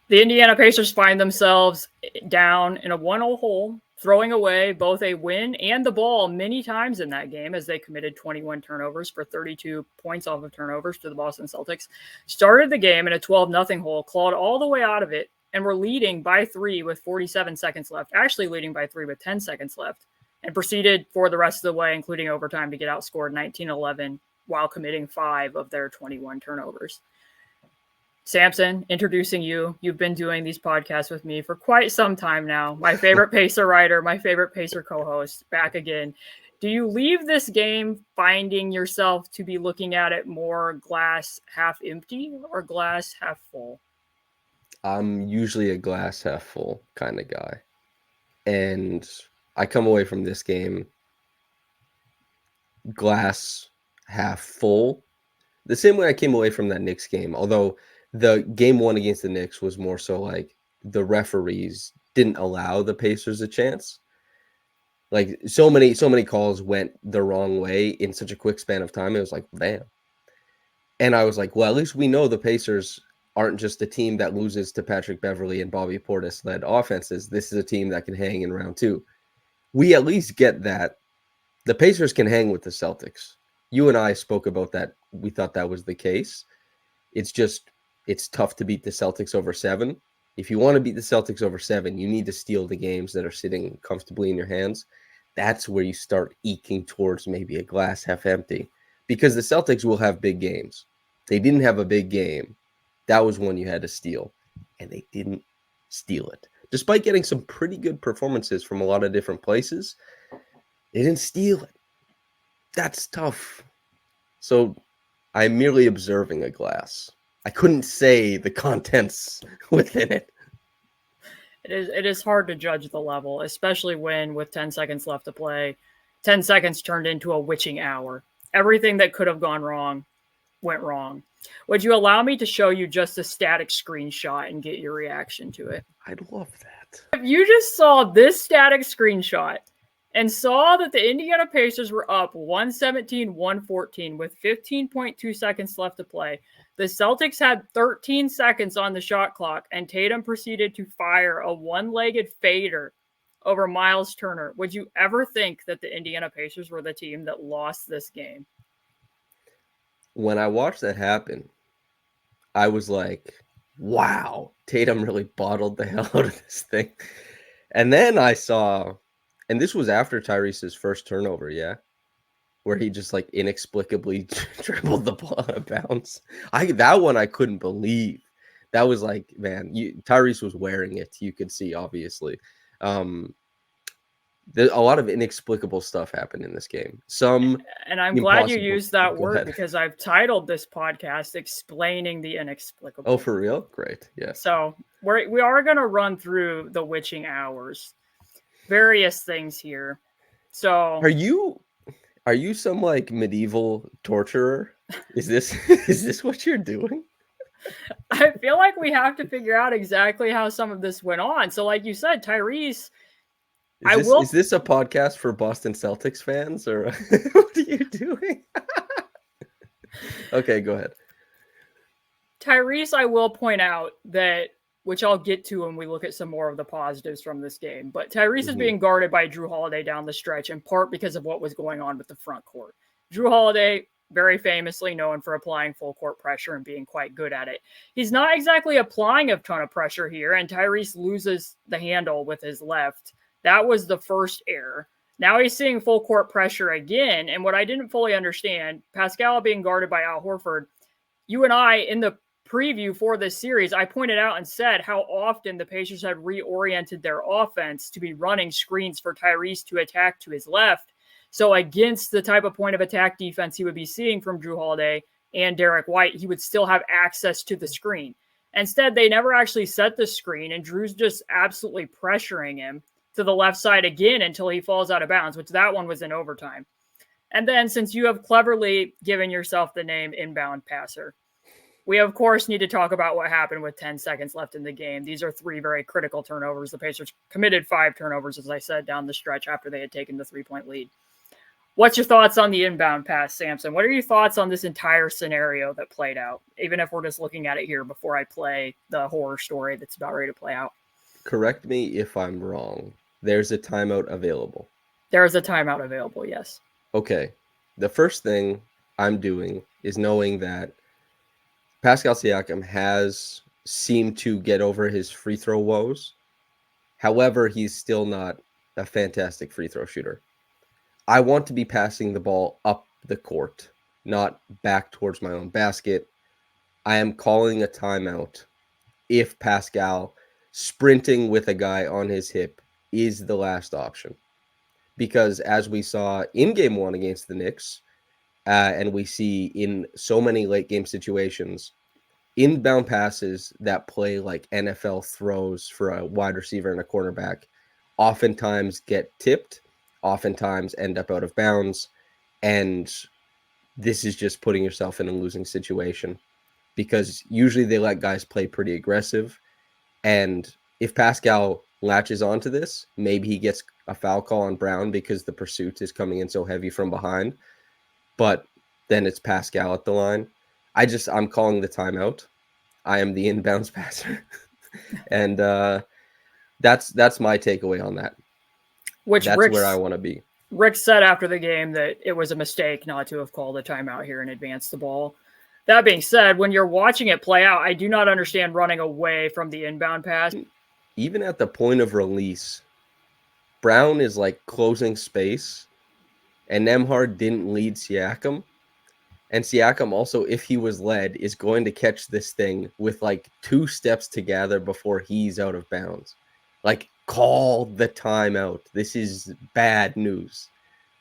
The Indiana Pacers find themselves down in a 1-0 hole, throwing away both a win and the ball many times in that game as they committed 21 turnovers for 32 points off of turnovers to the Boston Celtics. Started the game in a 12-0 hole, clawed all the way out of it, and were leading by 3 with 47 seconds left, actually leading by 3 with 10 seconds left, and proceeded for the rest of the way, including overtime, to get outscored 19-11 while committing 5 of their 21 turnovers. Samson, introducing you. You've been doing these podcasts with me for quite some time now. My favorite Pacer writer, my favorite Pacer co-host, back again. Do you leave this game finding yourself to be looking at it more glass half empty or glass half full? I'm usually a glass half full kind of guy. And I come away from this game glass half full. The same way I came away from that Knicks game, although the game one against the Knicks was more so like the referees didn't allow the Pacers a chance. Like so many calls went the wrong way in such a quick span of time. It was like, damn. And I was like, well, at least we know the Pacers aren't just a team that loses to Patrick Beverley and Bobby Portis led offenses. This is a team that can hang in round two. We at least get that the Pacers can hang with the Celtics. You and I spoke about that. We thought that was the case. It's just, it's tough to beat the Celtics over 7. If you want to beat the Celtics over 7, you need to steal the games that are sitting comfortably in your hands. That's where you start eking towards maybe a glass half empty, because the Celtics will have big games. They didn't have a big game. That was one you had to steal, and they didn't steal it. Despite getting some pretty good performances from a lot of different places, they didn't steal it. That's tough. So I'm merely observing a glass. I couldn't say the contents within it. It is hard to judge the level, especially when, with 10 seconds left to play, 10 seconds turned into a witching hour. Everything that could have gone wrong went wrong. Would you allow me to show you just a static screenshot and get your reaction to it? I'd love that. If you just saw this static screenshot and saw that the Indiana Pacers were up 117-114 with 15.2 seconds left to play, the Celtics had 13 seconds on the shot clock, and Tatum proceeded to fire a one-legged fader over Miles Turner. Would you ever think that the Indiana Pacers were the team that lost this game? When I watched that happen, I was like, wow, Tatum really bottled the hell out of this thing. And then I saw, and this was after Tyrese's first turnover, yeah? Where he just like inexplicably dribbled the ball out of bounds. That one I couldn't believe. That was like, man, Tyrese was wearing it. You could see, obviously. A lot of inexplicable stuff happened in this game. And I'm glad you used that word, because I've titled this podcast "Explaining the Inexplicable." Oh, for real? Great. Yeah. So we are going to run through the witching hours, various things here. So are you some like medieval torturer? Is this what you're doing? I feel like we have to figure out exactly how some of this went on. So, like you said, Tyrese. Is this a podcast for Boston Celtics fans, or what are you doing? Okay, go ahead. Tyrese, I will point out that, which I'll get to when we look at some more of the positives from this game, but Tyrese is being guarded by Jrue Holiday down the stretch, in part because of what was going on with the front court. Jrue Holiday, very famously known for applying full court pressure and being quite good at it. He's not exactly applying a ton of pressure here, and Tyrese loses the handle with his left. That was the first error. Now he's seeing full court pressure again. And what I didn't fully understand, Pascal being guarded by Al Horford, you and I, in the preview for this series, I pointed out and said how often the Pacers had reoriented their offense to be running screens for Tyrese to attack to his left. So against the type of point of attack defense he would be seeing from Jrue Holiday and Derek White, he would still have access to the screen. Instead, they never actually set the screen, and Drew's just absolutely pressuring him to the left side again until he falls out of bounds, which that one was in overtime. And then, since you have cleverly given yourself the name inbound passer, we of course need to talk about what happened with 10 seconds left in the game. These are 3 very critical turnovers. The Pacers committed 5 turnovers, as I said, down the stretch after they had taken the 3-point lead. What's your thoughts on the inbound pass, Samson? What are your thoughts on this entire scenario that played out? Even if we're just looking at it here before I play the horror story that's about ready to play out. Correct me if I'm wrong. There's a timeout available. There is a timeout available, yes. Okay. The first thing I'm doing is knowing that Pascal Siakam has seemed to get over his free throw woes. However, he's still not a fantastic free throw shooter. I want to be passing the ball up the court, not back towards my own basket. I am calling a timeout if Pascal sprinting with a guy on his hip is the last option. Because as we saw in game one against the Knicks, and we see in so many late game situations, inbound passes that play like NFL throws for a wide receiver and a cornerback oftentimes get tipped, oftentimes end up out of bounds. And this is just putting yourself in a losing situation because usually they let guys play pretty aggressive. And if Pascal latches onto this, maybe he gets a foul call on Brown because the pursuit is coming in so heavy from behind. But then it's Pascal at the line. I'm calling the timeout. I am the inbounds passer. And that's my takeaway on that. That's where I want to be. Rick said after the game that it was a mistake not to have called a timeout here and advanced the ball. That being said, when you're watching it play out, I do not understand running away from the inbound pass. Even at the point of release, Brown is like closing space, and Nembhard didn't lead Siakam. And Siakam also, if he was led, is going to catch this thing with like 2 steps to gather before he's out of bounds. Like, call the timeout. This is bad news.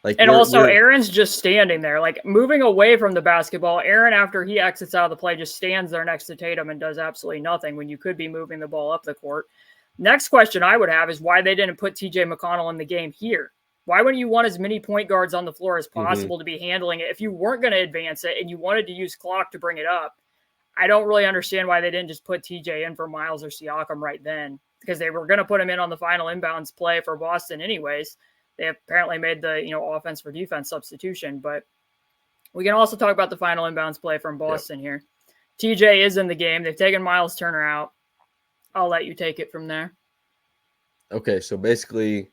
Like, and also, Aaron's just standing there, like moving away from the basketball. Aaron, after he exits out of the play, just stands there next to Tatum and does absolutely nothing when you could be moving the ball up the court. Next question I would have is why they didn't put TJ McConnell in the game here. Why wouldn't you want as many point guards on the floor as possible to be handling it? If you weren't going to advance it and you wanted to use clock to bring it up, I don't really understand why they didn't just put TJ in for Miles or Siakam right then, because they were going to put him in on the final inbounds play for Boston anyways. They apparently made the offense for defense substitution, but we can also talk about the final inbounds play from Boston here. TJ is in the game. They've taken Miles Turner out. I'll let you take it from there. Okay, so basically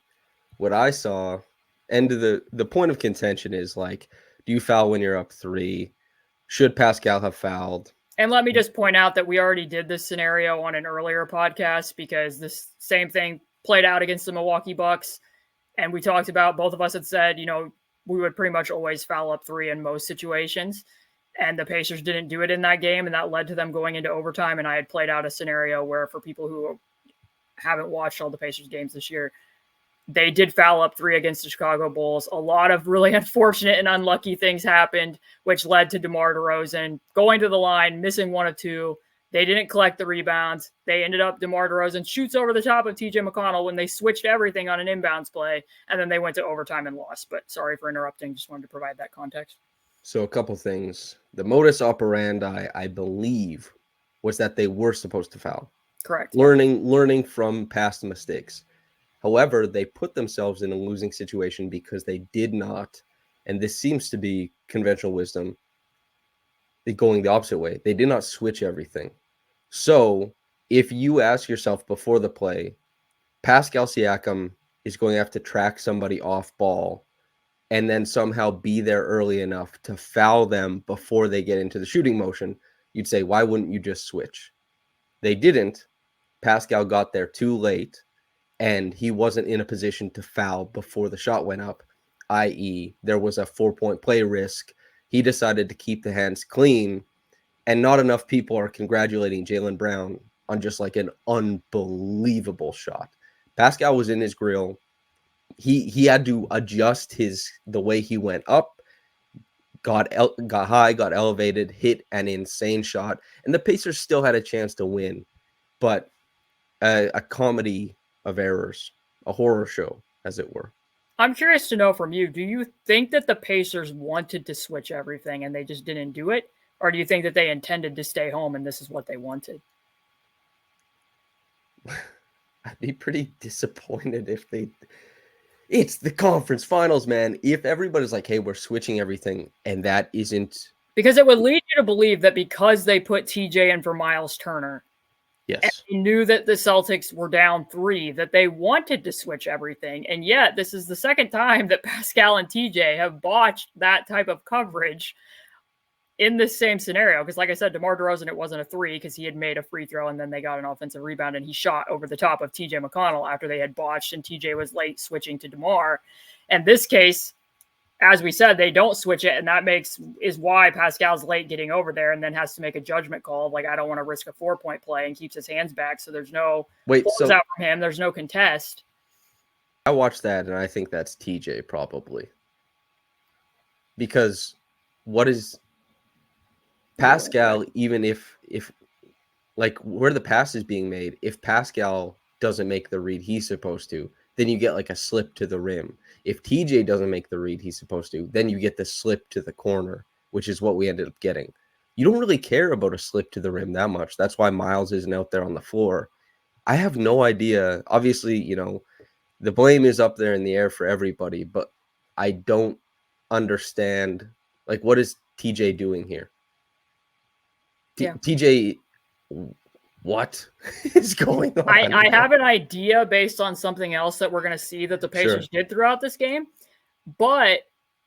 what I saw, and the point of contention is like, do you foul when you're up 3? Should Pascal have fouled? And let me just point out that we already did this scenario on an earlier podcast because this same thing played out against the Milwaukee Bucks. And we talked about, both of us had said, we would pretty much always foul up 3 in most situations. And the Pacers didn't do it in that game. And that led to them going into overtime. And I had played out a scenario where, for people who haven't watched all the Pacers games this year, they did foul up 3 against the Chicago Bulls. A lot of really unfortunate and unlucky things happened, which led to DeMar DeRozan going to the line, missing 1 of 2. They didn't collect the rebounds. They ended up, DeMar DeRozan shoots over the top of TJ McConnell when they switched everything on an inbounds play, and then they went to overtime and lost. But sorry for interrupting. Just wanted to provide that context. So a couple things. The modus operandi, I believe, was that they were supposed to foul. Correct. Learning from past mistakes. However, they put themselves in a losing situation because they did not, and this seems to be conventional wisdom, going the opposite way. They did not switch everything. So if you ask yourself before the play, Pascal Siakam is going to have to track somebody off ball and then somehow be there early enough to foul them before they get into the shooting motion, you'd say, why wouldn't you just switch? They didn't. Pascal got there too late, and he wasn't in a position to foul before the shot went up, i.e., there was a 4-point play risk. He decided to keep the hands clean, and not enough people are congratulating Jaylen Brown on just like an unbelievable shot. Pascal was in his grill. He had to adjust the way he went up, got high, got elevated, hit an insane shot, and the Pacers still had a chance to win, but a comedy of errors, a horror show, as it were. I'm curious to know from you, do you think that the Pacers wanted to switch everything and they just didn't do it? Or do you think that they intended to stay home and this is what they wanted? I'd be pretty disappointed if they... It's the conference finals, man. If everybody's like, hey, we're switching everything, and that isn't. Because it would lead you to believe that because they put TJ in for Miles Turner, and Yes. they knew that the Celtics were down 3, that they wanted to switch everything. And yet, this is the second time that Pascal and TJ have botched that type of coverage in this same scenario. Because, like I said, DeMar DeRozan, it wasn't a 3 because he had made a free throw and then they got an offensive rebound and he shot over the top of TJ McConnell after they had botched and TJ was late switching to DeMar. And this case, as we said, they don't switch it, and that is why Pascal's late getting over there and then has to make a judgment call. Like, I don't want to risk a 4-point play, and keeps his hands back. So there's no pulls out from him. There's no contest. I watched that, and I think that's TJ probably. Because what is Pascal, even if like where the pass is being made, if Pascal doesn't make the read he's supposed to, then you get like a slip to the rim. If TJ doesn't make the read he's supposed to, then you get the slip to the corner, which is what we ended up getting. You don't really care about a slip to the rim that much. That's why Miles isn't out there on the floor. I have no idea. Obviously, you know, the blame is up there in the air for everybody, but I don't understand, like, what is TJ doing here? Yeah. TJ, what is going on? I have an idea based on something else that we're going to see that the Pacers did throughout this game. But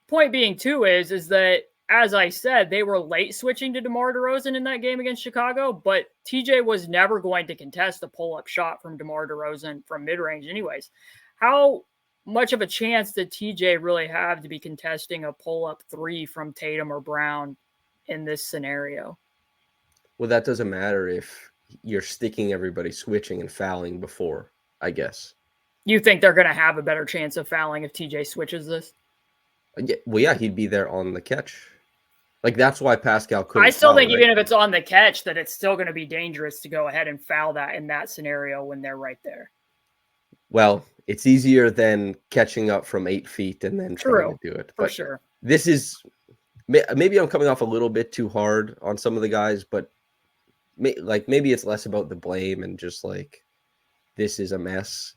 point being, too, is that, as I said, they were late switching to DeMar DeRozan in that game against Chicago, but TJ was never going to contest a pull-up shot from DeMar DeRozan from mid-range anyways. How much of a chance did TJ really have to be contesting a pull-up 3 from Tatum or Brown in this scenario? Well, that doesn't matter if you're sticking everybody switching and fouling before, I guess. You think they're going to have a better chance of fouling if TJ switches this? Well, yeah, he'd be there on the catch. Like, that's why Pascal couldn't. I still think even if it's on the catch, that it's still going to be dangerous to go ahead and foul that in that scenario when they're right there. Well, it's easier than catching up from 8 feet and then trying to do it. For sure. This is, maybe I'm coming off a little bit too hard on some of the guys, but maybe it's less about the blame and just like, this is a mess.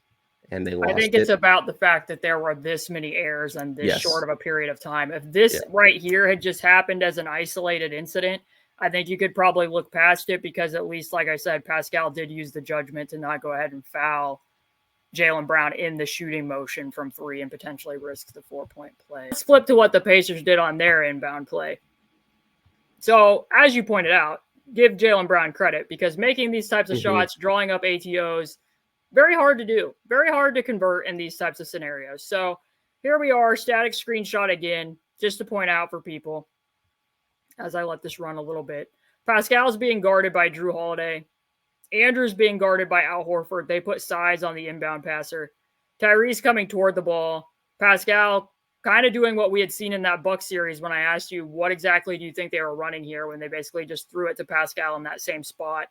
And they lost. I think it's about the fact that there were this many errors in this short of a period of time. If this right here had just happened as an isolated incident, I think you could probably look past it because at least, like I said, Pascal did use the judgment to not go ahead and foul Jaylen Brown in the shooting motion from 3 and potentially risk the 4-point play. Let's flip to what the Pacers did on their inbound play. So, as you pointed out, give Jaylen Brown credit because making these types of shots, drawing up ATOs, very hard to do. Very hard to convert in these types of scenarios. So here we are, static screenshot again, just to point out for people as I let this run a little bit. Pascal's being guarded by Drew Holiday. Andrew's being guarded by Al Horford. They put size on the inbound passer. Tyrese coming toward the ball. Pascal kind of doing what we had seen in that Bucks series when I asked you, what exactly do you think they were running here when they basically just threw it to Pascal in that same spot?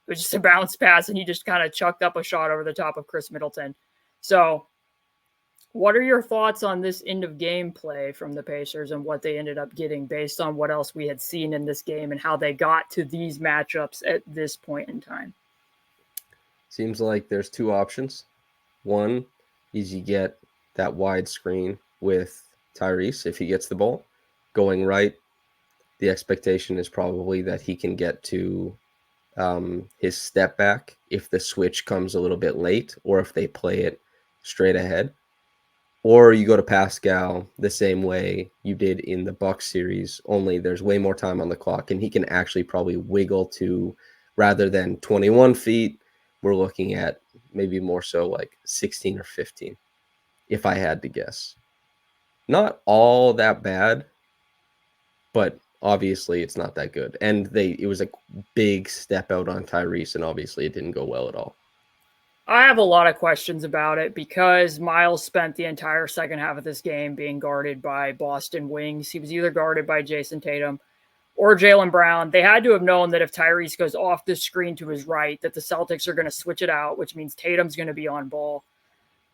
It was just a bounce pass, and he just kind of chucked up a shot over the top of Chris Middleton. So what are your thoughts on this end-of-game play from the Pacers and what they ended up getting based on what else we had seen in this game and how they got to these matchups at this point in time? Seems like there's 2 options. One is you get that wide screen with Tyrese if he gets the ball going right. The expectation is probably that he can get to his step back if the switch comes a little bit late or if they play it straight ahead. Or you go to Pascal the same way you did in the Bucks series, only there's way more time on the clock and he can actually probably wiggle to, rather than 21 feet, we're looking at maybe more so like 16 or 15, if I had to guess. Not all that bad, but obviously it's not that good. And it was a big step out on Tyrese, and obviously it didn't go well at all. I have a lot of questions about it because Miles spent the entire second half of this game being guarded by Boston wings. He was either guarded by Jason Tatum or Jaylen Brown. They had to have known that if Tyrese goes off the screen to his right, that the Celtics are going to switch it out, which means Tatum's going to be on ball.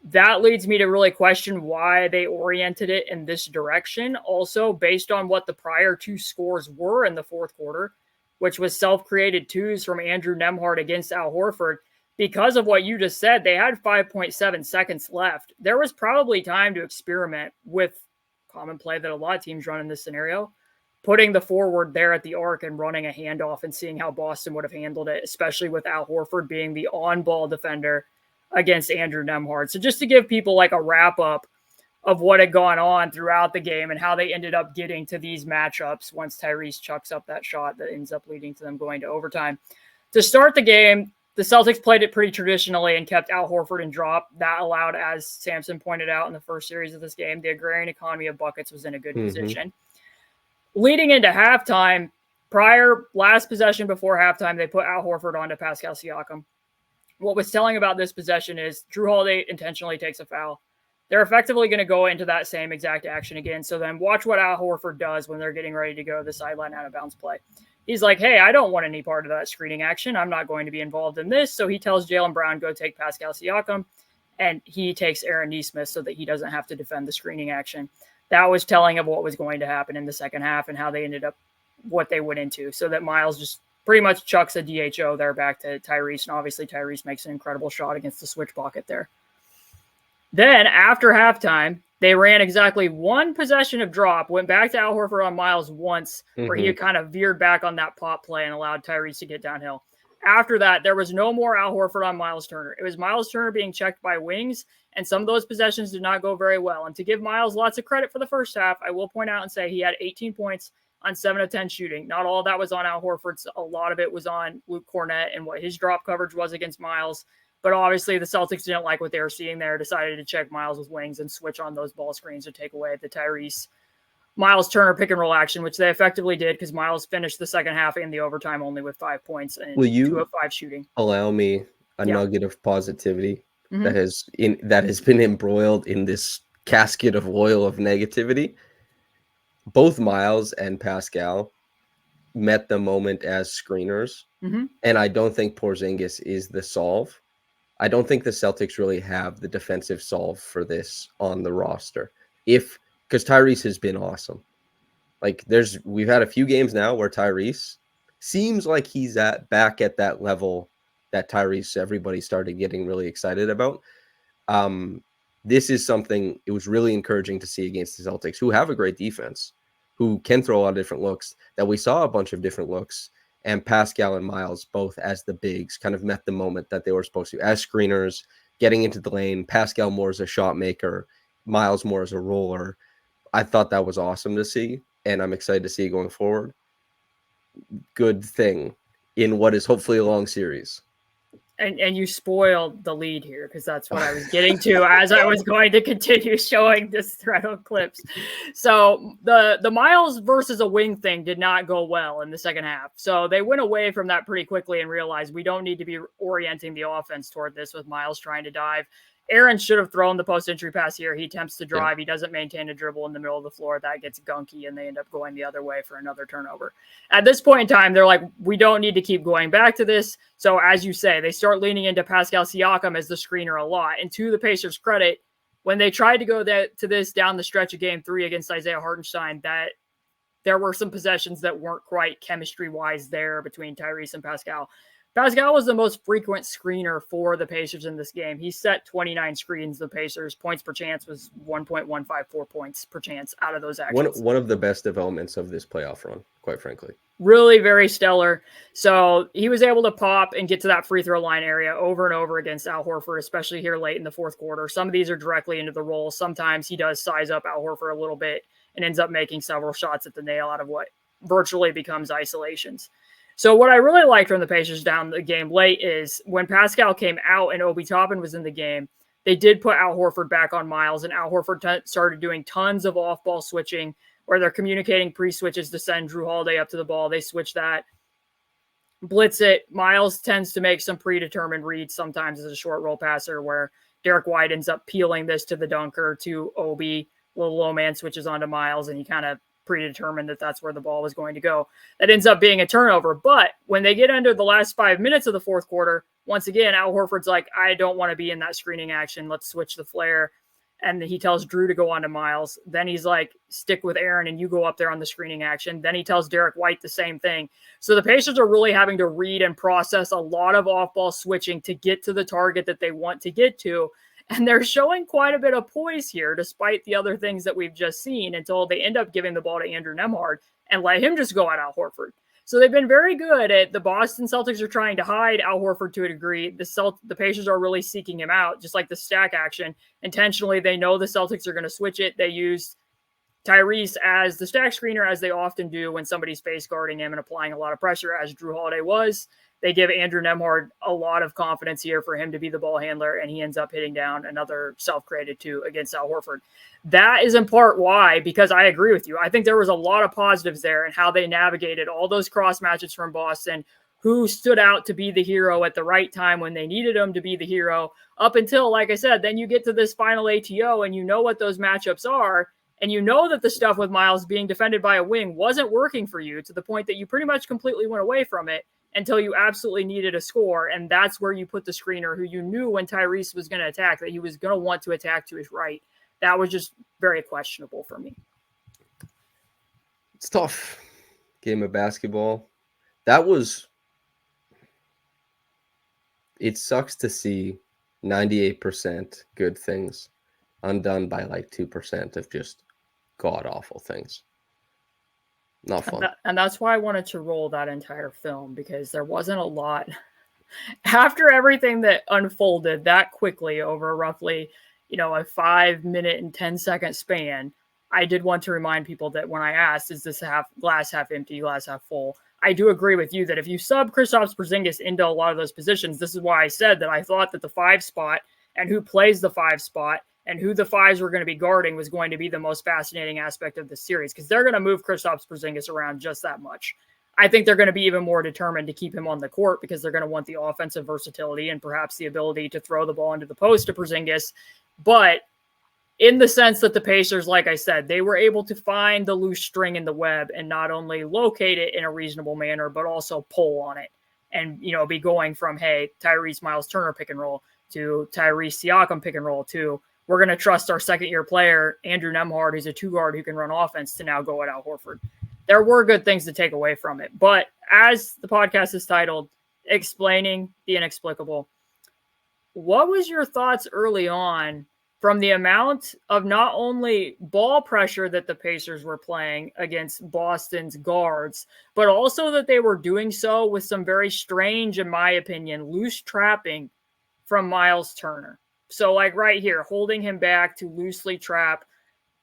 That leads me to really question why they oriented it in this direction. Also, based on what the prior 2 scores were in the fourth quarter, which was self-created 2s from Andrew Nembhard against Al Horford, because of what you just said, they had 5.7 seconds left. There was probably time to experiment with common play that a lot of teams run in this scenario, putting the forward there at the arc and running a handoff and seeing how Boston would have handled it, especially with Al Horford being the on-ball defender against Andrew Nembhard. So just to give people like a wrap-up of what had gone on throughout the game and how they ended up getting to these matchups once Tyrese chucks up that shot that ends up leading to them going to overtime. To start the game, the Celtics played it pretty traditionally and kept Al Horford in drop. That allowed, as Samson pointed out in the first series of this game, the agrarian economy of buckets was in a good position. Leading into halftime, last possession before halftime, they put Al Horford onto Pascal Siakam. What was telling about this possession is Drew Holiday intentionally takes a foul. They're effectively going to go into that same exact action again. So then watch what Al Horford does when they're getting ready to go to the sideline out of bounds play. He's like, hey, I don't want any part of that screening action. I'm not going to be involved in this. So he tells Jaylen Brown, go take Pascal Siakam. And he takes Aaron Nesmith so that he doesn't have to defend the screening action. That was telling of what was going to happen in the second half and how they ended up, what they went into. So that Miles just pretty much chucks a DHO there back to Tyrese. And obviously Tyrese makes an incredible shot against the switch pocket there. Then after halftime, they ran exactly one possession of drop, went back to Al Horford on Miles once, where he had kind of veered back on that pop play and allowed Tyrese to get downhill. After that, there was no more Al Horford on Miles Turner. It was Miles Turner being checked by wings, and some of those possessions did not go very well. And to give Miles lots of credit for the first half, I will point out and say he had 18 points on 7 of 10 shooting. Not all of that was on Al Horford. A lot of it was on Luke Cornett and what his drop coverage was against Miles. But obviously the Celtics didn't like what they were seeing there, decided to check Miles with wings and switch on those ball screens to take away the Tyrese Miles Turner pick and roll action, which they effectively did because Miles finished the second half in the overtime only with 5 points and 2 of 5 shooting. Allow me a nugget of positivity that has been embroiled in this casket of oil of negativity. Both Miles and Pascal met the moment as screeners, and I don't think Porzingis is the solve. I don't think the Celtics really have the defensive solve for this on the roster. Because Tyrese has been awesome. Like we've had a few games now where Tyrese seems like he's back at that level that Tyrese everybody started getting really excited about. This is something it was really encouraging to see against the Celtics, who have a great defense, who can throw a lot of different looks, that we saw a bunch of different looks. And Pascal and Miles, both as the bigs, kind of met the moment that they were supposed to, as screeners, getting into the lane. Pascal more as a shot maker, Miles more as a roller. I thought that was awesome to see, and I'm excited to see going forward. Good thing in what is hopefully a long series. And you spoiled the lead here because that's what I was getting to as I was going to continue showing this thread of clips. So the Miles versus a wing thing did not go well in the second half. So they went away from that pretty quickly and realized we don't need to be orienting the offense toward this with Miles trying to dive. Aaron should have thrown the post-entry pass here. He attempts to drive. He doesn't maintain a dribble in the middle of the floor. That gets gunky, and they end up going the other way for another turnover. At this point in time, they're like, we don't need to keep going back to this. So as you say, they start leaning into Pascal Siakam as the screener a lot. And to the Pacers' credit, when they tried to go to this down the stretch of Game 3 against Isaiah Hartenstein, that there were some possessions that weren't quite chemistry-wise there between Tyrese and Pascal. Pascal was the most frequent screener for the Pacers in this game. He set 29 screens. The Pacers' points per chance was 1.154 points per chance out of those actions. One of the best developments of this playoff run, quite frankly. Really very stellar. So he was able to pop and get to that free throw line area over and over against Al Horford, especially here late in the fourth quarter. Some of these are directly into the roll. Sometimes he does size up Al Horford a little bit and ends up making several shots at the nail out of what virtually becomes isolations. So what I really liked from the Pacers down the game late is when Pascal came out and Obi Toppin was in the game, they did put Al Horford back on Miles, and Al Horford started doing tons of off-ball switching where they're communicating pre-switches to send Drew Holiday up to the ball. They switch that, blitz it. Miles tends to make some predetermined reads sometimes as a short roll passer where Derek White ends up peeling this to the dunker to Obi. Little low man switches onto Miles, and he kind of predetermined that that's where the ball was going to go. That ends up being a turnover. But when they get under the last 5 minutes of the fourth quarter, once again, Al Horford's like, I don't want to be in that screening action. Let's switch the flare. and he tells Drew to go on to Miles. Then he's like, stick with Aaron and you go up there on the screening action. Then he tells Derek White the same thing. So the Pacers are really having to read and process a lot of off-ball switching to get to the target that they want to get to. And they're showing quite a bit of poise here, despite the other things that we've just seen, until they end up giving the ball to Andrew Nembhard and let him just go at Al Horford. So they've been very good at the Boston Celtics are trying to hide Al Horford to a degree. The Pacers are really seeking him out, just like the stack action. Intentionally, they know the Celtics are going to switch it. They used Tyrese as the stack screener, as they often do when somebody's face guarding him and applying a lot of pressure, as Drew Holiday was. They give Andrew Nembhard a lot of confidence here for him to be the ball handler, and he ends up hitting down another self-created two against Al Horford. That is in part why, because I agree with you. I think there was a lot of positives there in how they navigated all those cross matches from Boston, who stood out to be the hero at the right time when they needed him to be the hero, up until, like I said, then you get to this final ATO and you know what those matchups are, and you know that the stuff with Miles being defended by a wing wasn't working for you to the point that you pretty much completely went away from it until you absolutely needed a score. And that's where you put the screener, who you knew when Tyrese was going to attack that he was going to want to attack to his right. That was just very questionable for me. It's tough game of basketball. It sucks to see 98% good things undone by like 2% of just god awful things. Not fun. And that's why I wanted to roll that entire film, because there wasn't a lot after everything that unfolded that quickly over roughly, a 5 minute and 10-second span. I did want to remind people that when I asked, is this glass half empty, glass half full? I do agree with you that if you sub Kristaps Porzingis into a lot of those positions, this is why I said that I thought that the 5 spot and who plays the 5 spot and who the 5s were going to be guarding was going to be the most fascinating aspect of the series, because they're going to move Kristaps Porzingis around just that much. I think they're going to be even more determined to keep him on the court because they're going to want the offensive versatility and perhaps the ability to throw the ball into the post to Porzingis. But in the sense that the Pacers, like I said, they were able to find the loose string in the web and not only locate it in a reasonable manner, but also pull on it and, be going from, hey, Tyrese Miles Turner pick and roll to Tyrese Siakam pick and roll to, we're going to trust our second-year player, Andrew Nembhard, who's a two-guard who can run offense, to now go at Al Horford. There were good things to take away from it. But as the podcast is titled, Explaining the Inexplicable, what was your thoughts early on from the amount of not only ball pressure that the Pacers were playing against Boston's guards, but also that they were doing so with some very strange, in my opinion, loose trapping from Miles Turner? So like right here, holding him back to loosely trap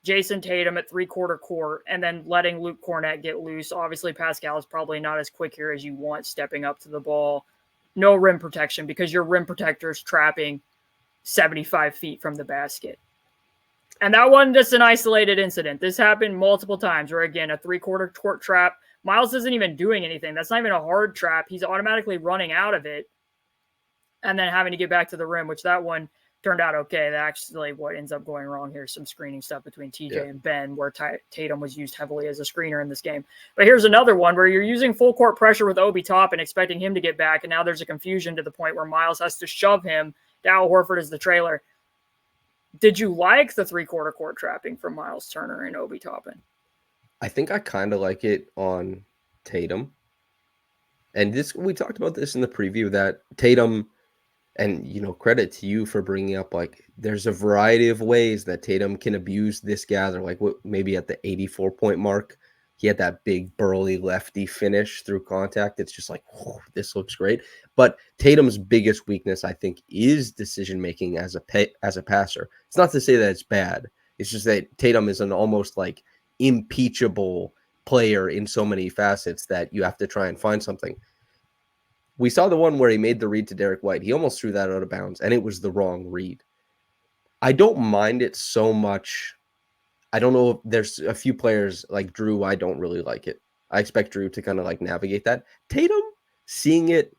Jason Tatum at three-quarter court and then letting Luke Cornett get loose. Obviously, Pascal is probably not as quick here as you want, stepping up to the ball. No rim protection because your rim protector is trapping 75 feet from the basket. And that wasn't just an isolated incident. This happened multiple times where, again, a three-quarter court trap. Miles isn't even doing anything. That's not even a hard trap. He's automatically running out of it and then having to get back to the rim, which that one turned out okay. That actually what ends up going wrong here is some screening stuff between TJ and Ben, where Tatum was used heavily as a screener in this game. But here's another one where you're using full court pressure with Obi Toppin, expecting him to get back, and now there's a confusion to the point where Miles has to shove him to Al Horford as the trailer. Did you like the three-quarter court trapping from Miles Turner and Obi Toppin? I think I kind of like it on Tatum. And we talked about this in the preview, that Tatum, and, credit to you for bringing up, like, there's a variety of ways that Tatum can abuse this gather. Like, maybe at the 84-point mark, he had that big burly lefty finish through contact. It's just like, this looks great. But Tatum's biggest weakness, I think, is decision-making as a passer. It's not to say that it's bad. It's just that Tatum is an almost, like, impeachable player in so many facets that you have to try and find something. We saw the one where he made the read to Derek White. He almost threw that out of bounds, and it was the wrong read. I don't mind it so much. I don't know if there's a few players like Drew, I don't really like it. I expect Drew to kind of like navigate that. Tatum, seeing it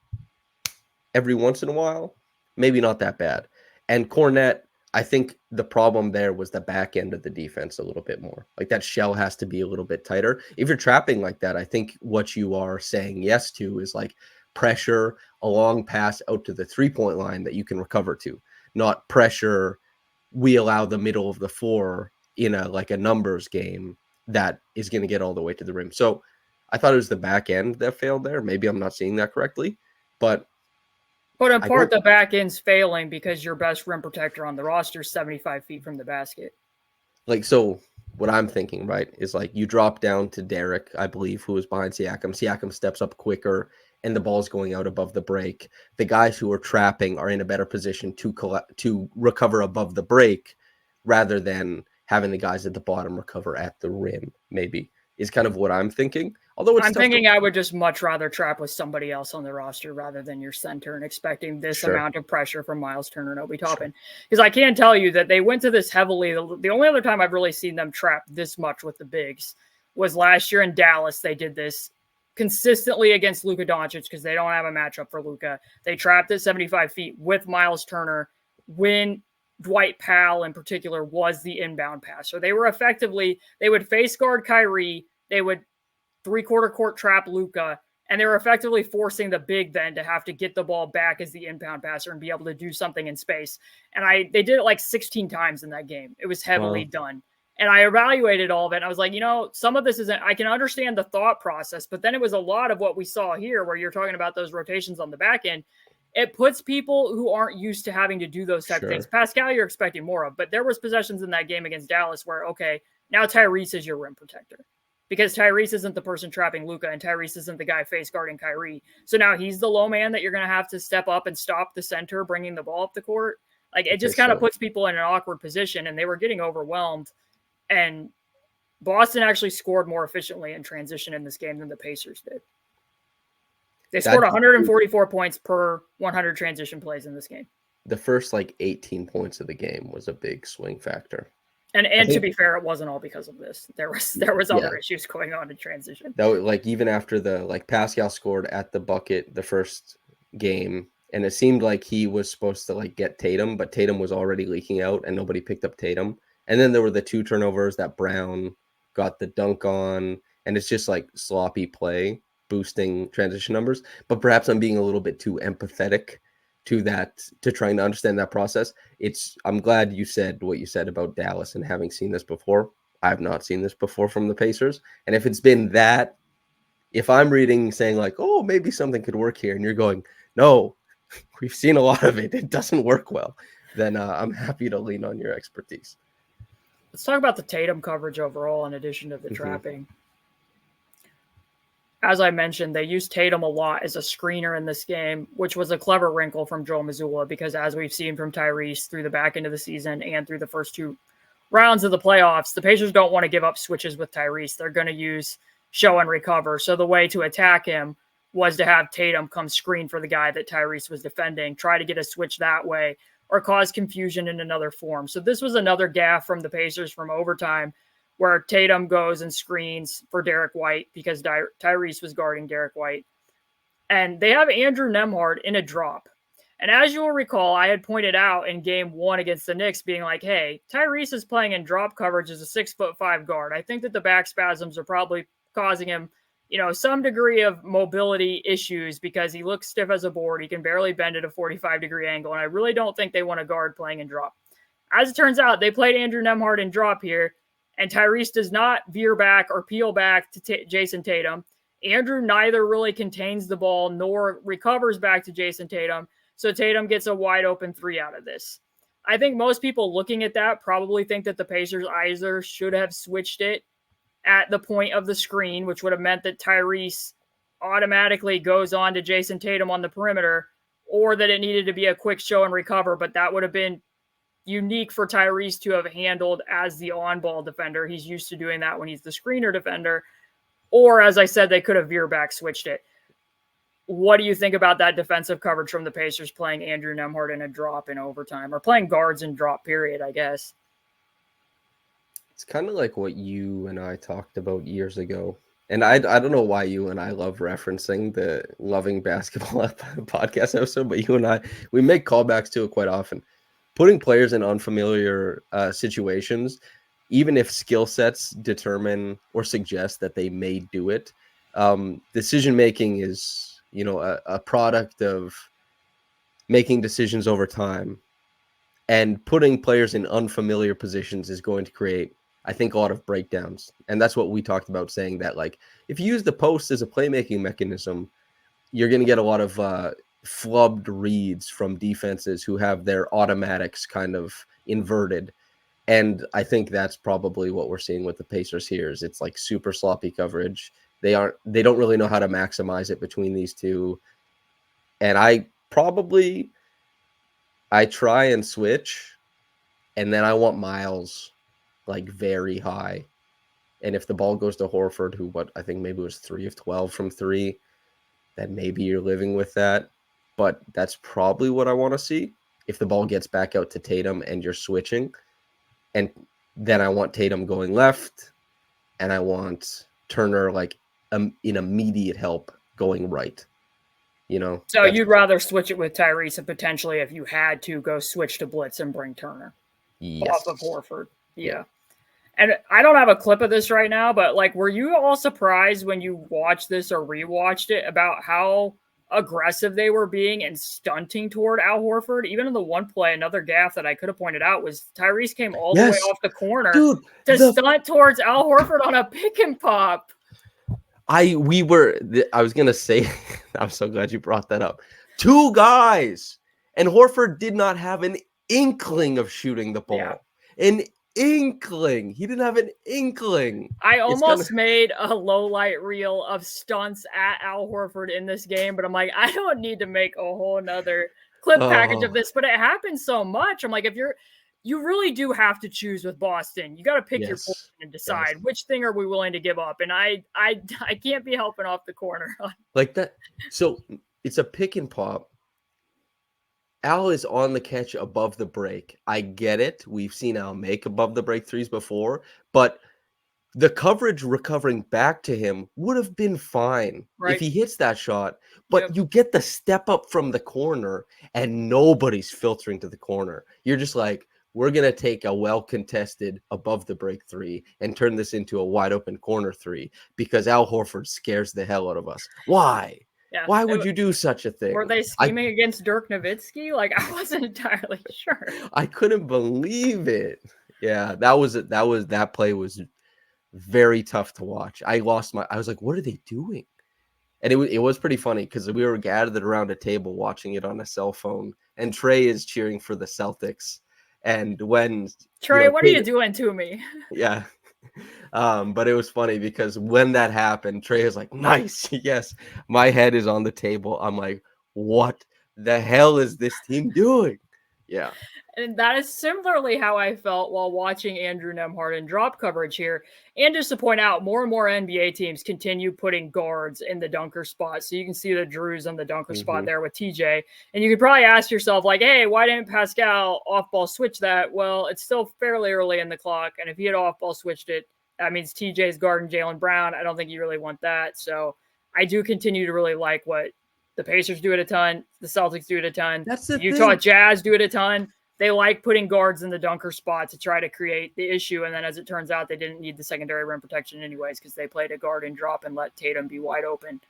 every once in a while, maybe not that bad. And Cornett, I think the problem there was the back end of the defense a little bit more. Like, that shell has to be a little bit tighter. If you're trapping like that, I think what you are saying yes to is like pressure, a long pass out to the three-point line that you can recover to, not pressure we allow the middle of the floor in a numbers game that is going to get all the way to the rim. So I thought it was the back end that failed there. Maybe I'm not seeing that correctly, but in part, the back end's failing because your best rim protector on the roster is 75 feet from the basket. Like, so what I'm thinking, right, is like you drop down to Derek, I believe, who is behind Siakam. Siakam steps up quicker, and the ball's going out above the break. The guys who are trapping are in a better position to recover above the break rather than having the guys at the bottom recover at the rim, maybe, is kind of what I'm thinking. Although I'm thinking I would just much rather trap with somebody else on the roster rather than your center and expecting this amount of pressure from Miles Turner and Obi Toppin. Because I can tell you that they went to this heavily. The only other time I've really seen them trap this much with the bigs was last year in Dallas. They did this consistently against Luka Doncic because they don't have a matchup for Luka. They trapped at 75 feet with Miles Turner when Dwight Powell in particular was the inbound passer. They were effectively, they would face guard Kyrie, they would three-quarter court trap Luka, and they were effectively forcing the big then to have to get the ball back as the inbound passer and be able to do something in space. And they did it like 16 times in that game. It was heavily done. And I evaluated all of it, and I was like, some of this isn't, I can understand the thought process, but then it was a lot of what we saw here where you're talking about those rotations on the back end. It puts people who aren't used to having to do those type of things. Pascal, you're expecting more of, but there was possessions in that game against Dallas where, okay, now Tyrese is your rim protector. Because Tyrese isn't the person trapping Luka, and Tyrese isn't the guy face guarding Kyrie. So now he's the low man that you're going to have to step up and stop the center bringing the ball up the court. Like, it just kind of puts people in an awkward position, and they were getting overwhelmed. And Boston actually scored more efficiently in transition in this game than the Pacers did. They scored 144 points per 100 transition plays in this game. The first 18 points of the game was a big swing factor. And to be fair, it wasn't all because of this. There was other issues going on in transition. That even after the Pascal scored at the bucket the first game, and it seemed like he was supposed to get Tatum, but Tatum was already leaking out and nobody picked up Tatum. And then there were the 2 turnovers that Brown got the dunk on, and it's just sloppy play boosting transition numbers. But perhaps I'm being a little bit too empathetic to that, to trying to understand that process. I'm glad you said what you said about Dallas and having seen this before. I've not seen this before from the Pacers. And if it's been that, if I'm reading saying oh, maybe something could work here, and you're going, no, we've seen a lot of it, it doesn't work well, then I'm happy to lean on your expertise. Let's talk about the Tatum coverage overall in addition to the trapping. As I mentioned, they used Tatum a lot as a screener in this game, which was a clever wrinkle from Joe Mazzulla because as we've seen from Tyrese through the back end of the season and through the first 2 rounds of the playoffs, the Pacers don't want to give up switches with Tyrese. They're going to use show and recover. So the way to attack him was to have Tatum come screen for the guy that Tyrese was defending, try to get a switch that way, or cause confusion in another form. So this was another gaffe from the Pacers from overtime where Tatum goes and screens for Derek White because Tyrese was guarding Derek White. And they have Andrew Nembhard in a drop. And as you will recall, I had pointed out in game 1 against the Knicks being like, hey, Tyrese is playing in drop coverage as a 6'5" guard. I think that the back spasms are probably causing him, some degree of mobility issues because he looks stiff as a board. He can barely bend at a 45-degree angle. And I really don't think they want a guard playing in drop. As it turns out, they played Andrew Nembhard in drop here. And Tyrese does not veer back or peel back to Jason Tatum. Andrew neither really contains the ball nor recovers back to Jason Tatum. So Tatum gets a wide open 3 out of this. I think most people looking at that probably think that the Pacers either should have switched it at the point of the screen, which would have meant that Tyrese automatically goes on to Jason Tatum on the perimeter, or that it needed to be a quick show and recover, but that would have been unique for Tyrese to have handled as the on-ball defender. He's used to doing that when he's the screener defender. Or, as I said, they could have veer back switched it. What do you think about that defensive coverage from the Pacers playing Andrew Nembhard in a drop in overtime, or playing guards in drop period, I guess? It's kind of like what you and I talked about years ago. And I don't know why you and I love referencing the Loving Basketball podcast episode, but you and I, we make callbacks to it quite often. Putting players in unfamiliar situations, even if skill sets determine or suggest that they may do it, decision-making is, a product of making decisions over time. And putting players in unfamiliar positions is going to create, I think, a lot of breakdowns. And that's what we talked about, saying that, like, if you use the post as a playmaking mechanism, you're going to get a lot of flubbed reads from defenses who have their automatics kind of inverted. And I think that's probably what we're seeing with the Pacers here. Is it's like super sloppy coverage. They don't really know how to maximize it between these two. And I try and switch, and then I want Miles like very high. And if the ball goes to Horford, who I think maybe was 3 of 12 from 3, then maybe you're living with that. But that's probably what I want to see. If the ball gets back out to Tatum and you're switching, and then I want Tatum going left, and I want Turner like in immediate help going right. So you'd rather switch it with Tyrese, and potentially, if you had to, go switch to blitz and bring Turner off of Horford. Yeah. And I don't have a clip of this right now, but like, were you all surprised when you watched this or rewatched it about how aggressive they were being and stunting toward Al Horford? Even in the one play, another gaffe that I could have pointed out was Tyrese came all the way off the corner to stunt towards Al Horford on a pick and pop. I was going to say, I'm so glad you brought that up. 2 guys, and Horford did not have an inkling of shooting the ball. Yeah. An inkling. He didn't have an inkling. I almost made a low light reel of stunts at Al Horford in this game, but I'm like, I don't need to make a whole nother clip package of this, but it happens so much. I'm like, you really do have to choose with Boston. You got to pick your point and decide which thing are we willing to give up. And I can't be helping off the corner like that. So it's a pick and pop. Al is on the catch above the break. I get it. We've seen Al make above the break threes before, but the coverage recovering back to him would have been fine if he hits that shot. But you get the step up from the corner and nobody's filtering to the corner. You're just like, we're going to take a well-contested above the break 3 and turn this into a wide open corner 3 because Al Horford scares the hell out of us. Why? Yeah. Why would you do such a thing? Were they scheming against Dirk Nowitzki? Like, I wasn't entirely sure. I couldn't believe it. Yeah, that play was very tough to watch. I was like, what are they doing? And it was pretty funny because we were gathered around a table watching it on a cell phone, and Trey is cheering for the Celtics. And when Trey, what are you doing to me? Yeah. But it was funny because when that happened, Trey is like, nice. Yes. My head is on the table. I'm like, what the hell is this team doing? Yeah. And that is similarly how I felt while watching Andrew Nembhard drop coverage here. And just to point out, more and more NBA teams continue putting guards in the dunker spot. So you can see the Drews on the dunker spot there with TJ. And you could probably ask yourself, like, hey, why didn't Pascal off-ball switch that? Well, it's still fairly early in the clock. And if he had off-ball switched it, that means TJ's guarding Jaylen Brown. I don't think you really want that. So I do continue to really like what the Pacers do it a ton. The Celtics do it a ton. That's the Utah thing. Jazz do it a ton. They like putting guards in the dunker spot to try to create the issue. And then as it turns out, they didn't need the secondary rim protection anyways because they played a guard and drop and let Tatum be wide open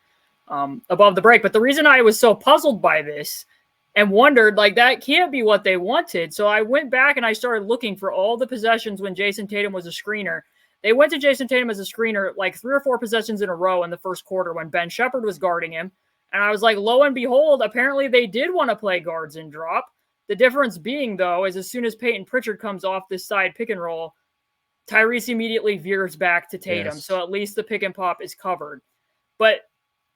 above the break. But the reason I was so puzzled by this and wondered, like, that can't be what they wanted. So I went back and I started looking for all the possessions when Jason Tatum was a screener. They went to Jason Tatum as a screener like 3 or 4 possessions in a row in the first quarter when Ben Shepherd was guarding him. And I was like, lo and behold, apparently they did want to play guards and drop. The difference being, though, is as soon as Peyton Pritchard comes off this side pick and roll, Tyrese immediately veers back to Tatum. Yes. So at least the pick and pop is covered. But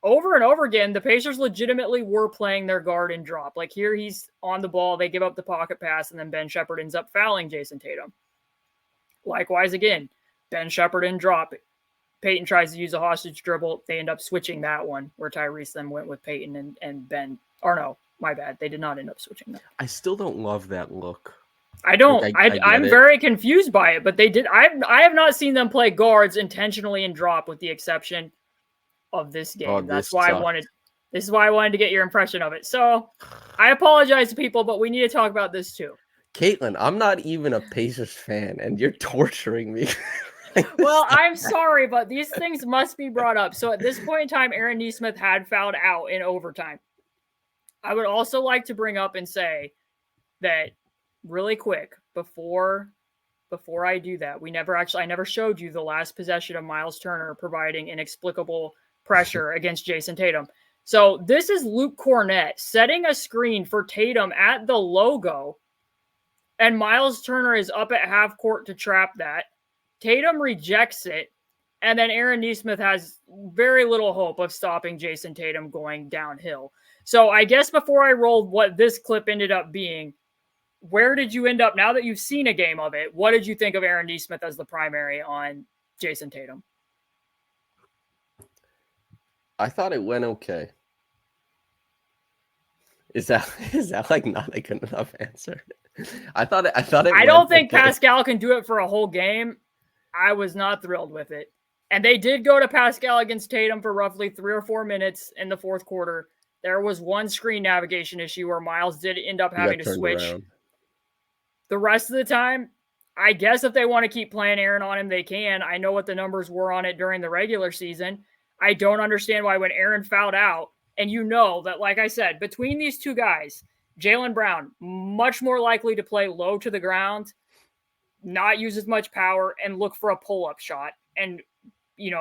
over and over again, the Pacers legitimately were playing their guard and drop. Like here, he's on the ball. They give up the pocket pass, and then Ben Shepherd ends up fouling Jason Tatum. Likewise, again, Ben Shepherd and drop. Peyton tries to use a hostage dribble. They end up switching that one where Tyrese then went with Peyton and Ben. Or no, my bad. They did not end up switching that. I still don't love that look. I don't. Like I'm very confused by it, but they did. I have not seen them play guards intentionally and drop with the exception of this game. Oh, That's why this is why I wanted to get your impression of it. So I apologize to people, but we need to talk about this too. Caitlin, I'm not even a Pacers fan, and you're torturing me. Well, I'm sorry, but these things must be brought up. So at this point in time, Aaron Nesmith had fouled out in overtime. I would also like to bring up and say that really quick, before I do that, I never showed you the last possession of Miles Turner providing inexplicable pressure against Jason Tatum. So this is Luke Cornett setting a screen for Tatum at the logo, and Miles Turner is up at half court to trap that. Tatum rejects it, and then Aaron Nesmith has very little hope of stopping Jason Tatum going downhill. So I guess before I rolled what this clip ended up being, where did you end up, now that you've seen a game of it, what did you think of Aaron Nesmith as the primary on Jason Tatum? I thought it went okay. Is that like not a good enough answer? I thought it I don't think okay. Pascal can do it for a whole game. I was not thrilled with it. And they did go to Pascal against Tatum for roughly 3 or 4 minutes in the fourth quarter. There was one screen navigation issue where Miles did end up having to switch. Around. The rest of the time, I guess if they want to keep playing Aaron on him, they can. I know what the numbers were on it during the regular season. I don't understand why when Aaron fouled out, and you know that, like I said, between these two guys, Jaylen Brown, much more likely to play low to the ground, not use as much power, and look for a pull-up shot and,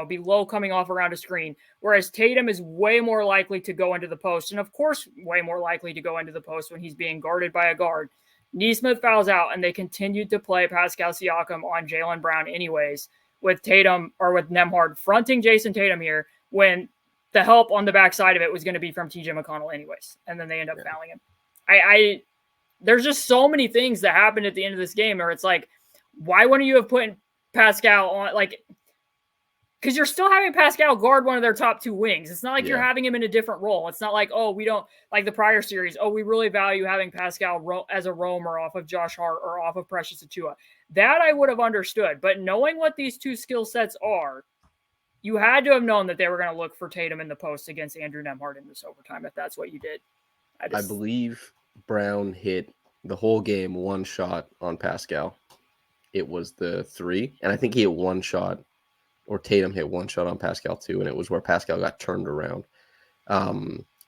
be low coming off around a screen. Whereas Tatum is way more likely to go into the post, and of course, way more likely to go into the post when he's being guarded by a guard. Nesmith fouls out, and they continued to play Pascal Siakam on Jaylen Brown anyways, with Tatum or with Nembhard fronting Jason Tatum here when the help on the backside of it was going to be from TJ McConnell anyways. And then they end up fouling him. There's just so many things that happened at the end of this game where it's like, why wouldn't you have put Pascal on, like, because you're still having Pascal guard one of their top two wings. It's not like you're having him in a different role. It's not like, we don't, like the prior series, we really value having Pascal as a roamer off of Josh Hart or off of Precious Achiuwa. That I would have understood. But knowing what these two skill sets are, you had to have known that they were going to look for Tatum in the post against Andrew Nembhard in this overtime, if that's what you did. I believe Brown hit the whole game one shot on Pascal. It was the 3, and I think he hit one shot, or Tatum hit one shot on Pascal too, and it was where Pascal got turned around,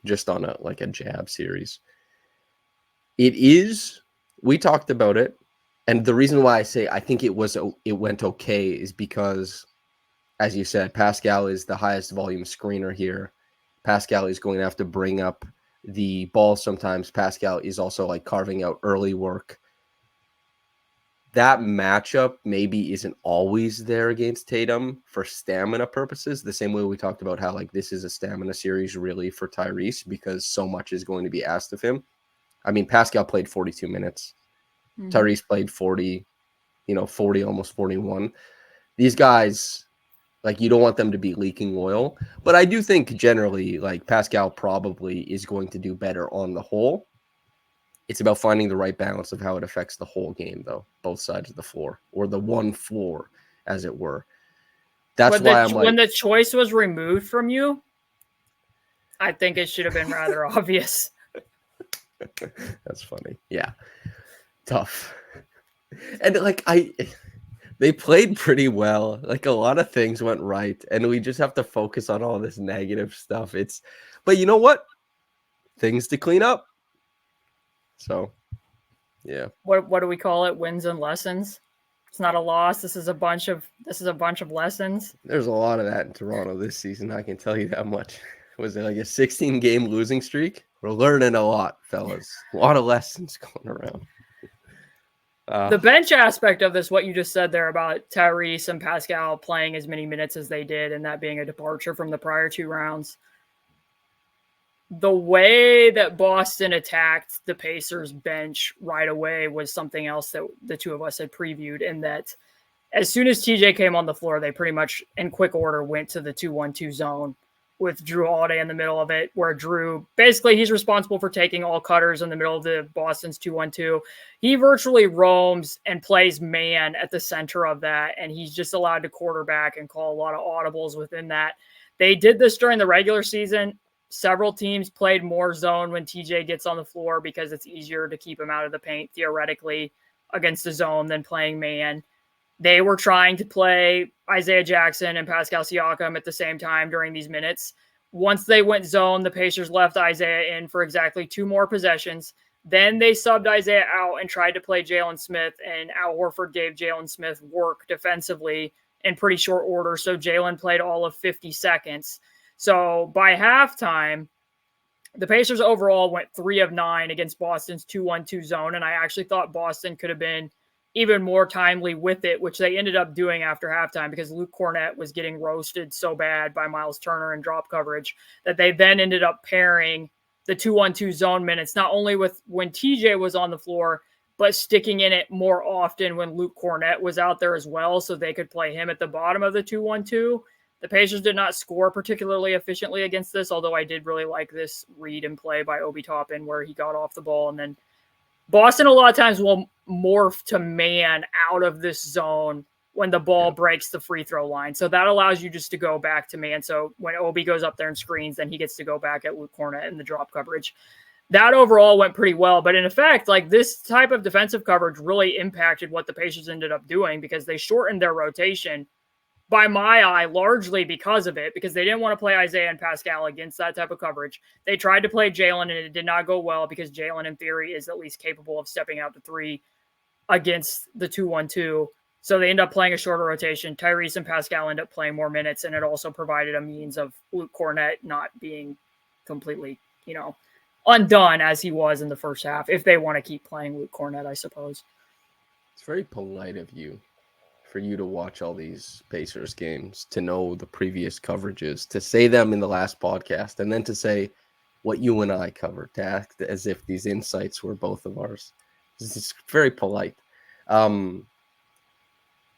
just on a jab series. We talked about it, and the reason why I say I think it went okay is because, as you said, Pascal is the highest volume screener here. Pascal is going to have to bring up the ball sometimes. Pascal is also carving out early work. That matchup maybe isn't always there against Tatum for stamina purposes, the same way we talked about how this is a stamina series really for Tyrese because so much is going to be asked of him. I mean, Pascal played 42 minutes. Mm-hmm. Tyrese played 40, 40, almost 41. These guys, you don't want them to be leaking oil. But I do think generally, Pascal probably is going to do better on the whole. It's about finding the right balance of how it affects the whole game, though, both sides of the floor, or the one floor, as it were. That's why when the choice was removed from you, I think it should have been rather obvious. That's funny. Yeah. Tough. And they played pretty well. A lot of things went right, and we just have to focus on all this negative stuff. But you know what? Things to clean up. So, yeah. What do we call it? Wins and lessons. It's not a loss. This is a bunch of lessons. There's a lot of that in Toronto this season. I can tell you that much. Was it a 16-game losing streak? We're learning a lot, fellas. A lot of lessons going around. The bench aspect of this, what you just said there about Tyrese and Pascal playing as many minutes as they did, and that being a departure from the prior 2 rounds. The way that Boston attacked the Pacers bench right away was something else that the two of us had previewed, in that as soon as TJ came on the floor, they pretty much in quick order went to the 2-1-2 zone with Drew Holiday in the middle of it, where Drew, basically he's responsible for taking all cutters in the middle of the Boston's 2-1-2. He virtually roams and plays man at the center of that, and he's just allowed to quarterback and call a lot of audibles within that. They did this during the regular season. Several teams played more zone when TJ gets on the floor because it's easier to keep him out of the paint theoretically against the zone than playing man. They were trying to play Isaiah Jackson and Pascal Siakam at the same time during these minutes. Once they went zone, the Pacers left Isaiah in for exactly 2 more possessions. Then they subbed Isaiah out and tried to play Jalen Smith, and Al Horford gave Jalen Smith work defensively in pretty short order. So Jalen played all of 50 seconds. So by halftime, the Pacers overall went 3 of 9 against Boston's 2-1-2 zone. And I actually thought Boston could have been even more timely with it, which they ended up doing after halftime because Luke Cornett was getting roasted so bad by Miles Turner in drop coverage that they then ended up pairing the 2-1-2 zone minutes, not only with when TJ was on the floor, but sticking in it more often when Luke Cornett was out there as well, so they could play him at the bottom of the 2-1-2. The Pacers did not score particularly efficiently against this, although I did really like this read and play by Obi Toppin where he got off the ball. And then Boston a lot of times will morph to man out of this zone when the ball breaks the free throw line. So that allows you just to go back to man. So when Obi goes up there and screens, then he gets to go back at Luke Cornett in the drop coverage. That overall went pretty well. But in effect, like this type of defensive coverage really impacted what the Pacers ended up doing because they shortened their rotation by my eye, largely because of it, because they didn't want to play Isaiah and Pascal against that type of coverage. They tried to play Jalen, and it did not go well because Jalen, in theory, is at least capable of stepping out to three against the 2-1-2. So they end up playing a shorter rotation. Tyrese and Pascal end up playing more minutes, and it also provided a means of Luke Cornett not being completely, undone as he was in the first half, if they want to keep playing Luke Cornett, I suppose. It's very polite of you for you to watch all these Pacers games, to know the previous coverages, to say them in the last podcast, and then to say what you and I covered, to act as if these insights were both of ours. It's very polite.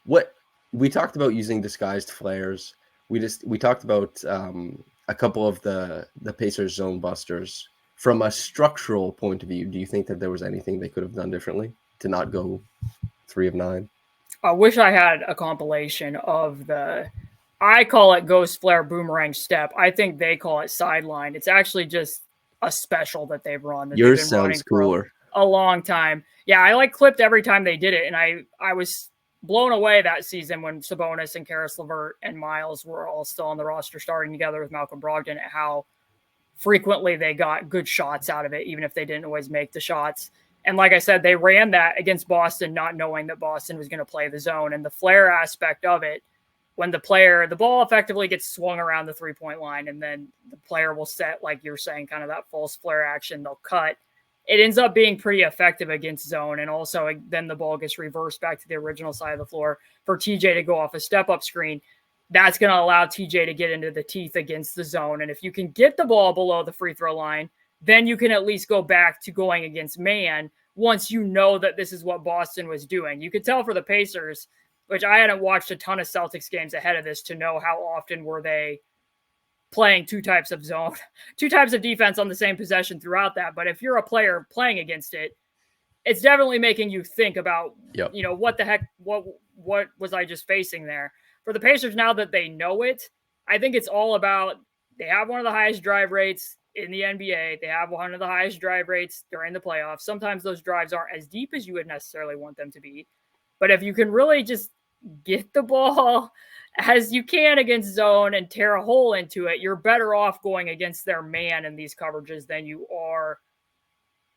What we talked about using disguised flares. We talked about a couple of the Pacers zone busters. From a structural point of view, do you think that there was anything they could have done differently to not go 3 of 9? I wish I had a compilation of I call it ghost flare boomerang step. I think they call it sideline. It's actually just a special that they've run. Yours sounds cooler. A long time. Yeah, I clipped every time they did it, and I was blown away that season when Sabonis and Karis LeVert and Miles were all still on the roster starting together with Malcolm Brogdon, at how frequently they got good shots out of it, even if they didn't always make the shots. And like I said, they ran that against Boston, not knowing that Boston was going to play the zone. And the flare aspect of it, when the ball effectively gets swung around the 3-point line, and then the player will set, like you're saying, kind of that false flare action, they'll cut. It ends up being pretty effective against zone. And also then the ball gets reversed back to the original side of the floor for TJ to go off a step-up screen. That's going to allow TJ to get into the teeth against the zone. And if you can get the ball below the free throw line, then you can at least go back to going against man once you know that this is what Boston was doing. You could tell for the Pacers, which I hadn't watched a ton of Celtics games ahead of this to know how often were they playing two types of defense on the same possession throughout that. But if you're a player playing against it, it's definitely making you think about, what the heck, what was I just facing there? For the Pacers, now that they know it, I think it's all about, they have one of the highest drive rates in the NBA. They have one of the highest drive rates during the playoffs. Sometimes those drives aren't as deep as you would necessarily want them to be. But if you can really just get the ball as you can against zone and tear a hole into it, you're better off going against their man in these coverages than you are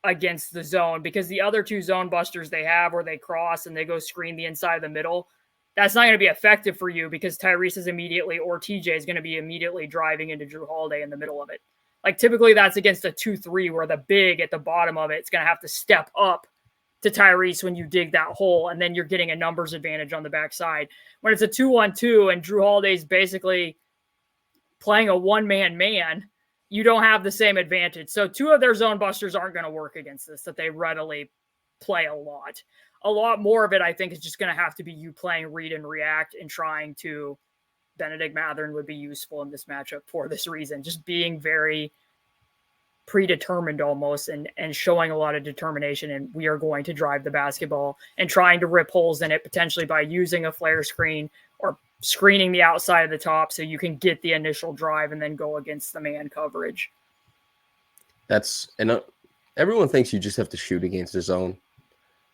against the zone, because the other two zone busters they have where they cross and they go screen the inside of the middle, that's not going to be effective for you because Tyrese is immediately, or TJ is going to be immediately driving into Drew Holiday in the middle of it. Like typically that's against a 2-3 where the big at the bottom of it's going to have to step up to Tyrese when you dig that hole, and then you're getting a numbers advantage on the backside. When it's a 2-1-2 and Drew Holiday's basically playing a one-man man, you don't have the same advantage. So two of their zone busters aren't going to work against this, that they readily play a lot. A lot more of it, I think, is just going to have to be you playing read and react and trying to. Benedict Mathurin would be useful in this matchup for this reason, just being very predetermined almost and showing a lot of determination. And we are going to drive the basketball and trying to rip holes in it potentially by using a flare screen or screening the outside of the top so you can get the initial drive and then go against the man coverage. Everyone thinks you just have to shoot against the zone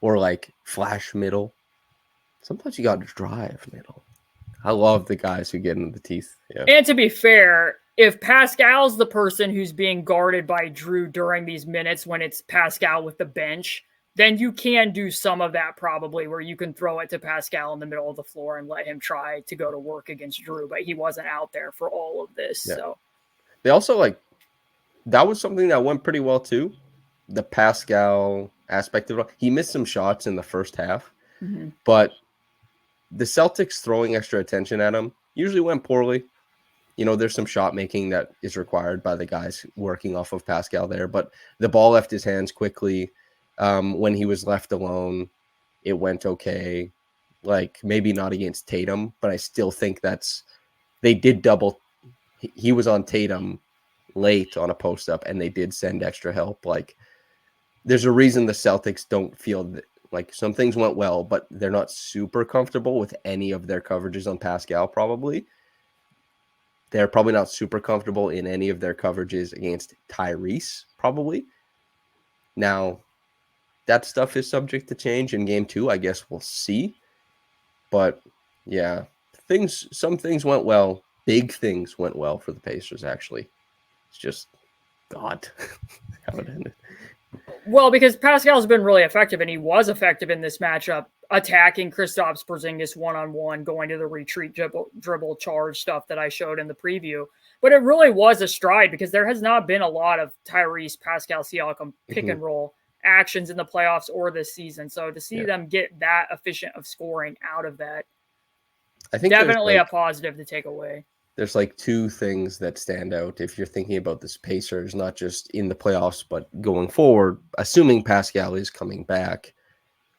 or like flash middle. Sometimes you got to drive middle. I love the guys who get into the teeth. Yeah. And to be fair, if Pascal's the person who's being guarded by Drew during these minutes when it's Pascal with the bench, then you can do some of that probably where you can throw it to Pascal in the middle of the floor and let him try to go to work against Drew, but he wasn't out there for all of this. Yeah. So they also that was something that went pretty well too. The Pascal aspect of it. He missed some shots in the first half, but the Celtics throwing extra attention at him usually went poorly. There's some shot making that is required by the guys working off of Pascal there, but the ball left his hands quickly. When he was left alone, it went okay. Maybe not against Tatum, but I still think they did double. He was on Tatum late on a post up, and they did send extra help. There's a reason the Celtics don't feel that, some things went well, but they're not super comfortable with any of their coverages on Pascal. Probably. They're probably not super comfortable in any of their coverages against Tyrese, probably. Now, that stuff is subject to change in game 2. I guess we'll see. But, yeah, some things went well. Big things went well for the Pacers, actually. It's just, God, how it ended. Well, because Pascal's been really effective, and he was effective in this matchup, attacking Kristaps Porzingis one-on-one, going to the retreat dribble charge stuff that I showed in the preview. But it really was a stride because there has not been a lot of Tyrese, Pascal Siakam pick and roll actions in the playoffs or this season. So to see them get that efficient of scoring out of that, I think definitely a positive to take away. There's 2 things that stand out if you're thinking about this Pacers, not just in the playoffs, but going forward, assuming Pascal is coming back.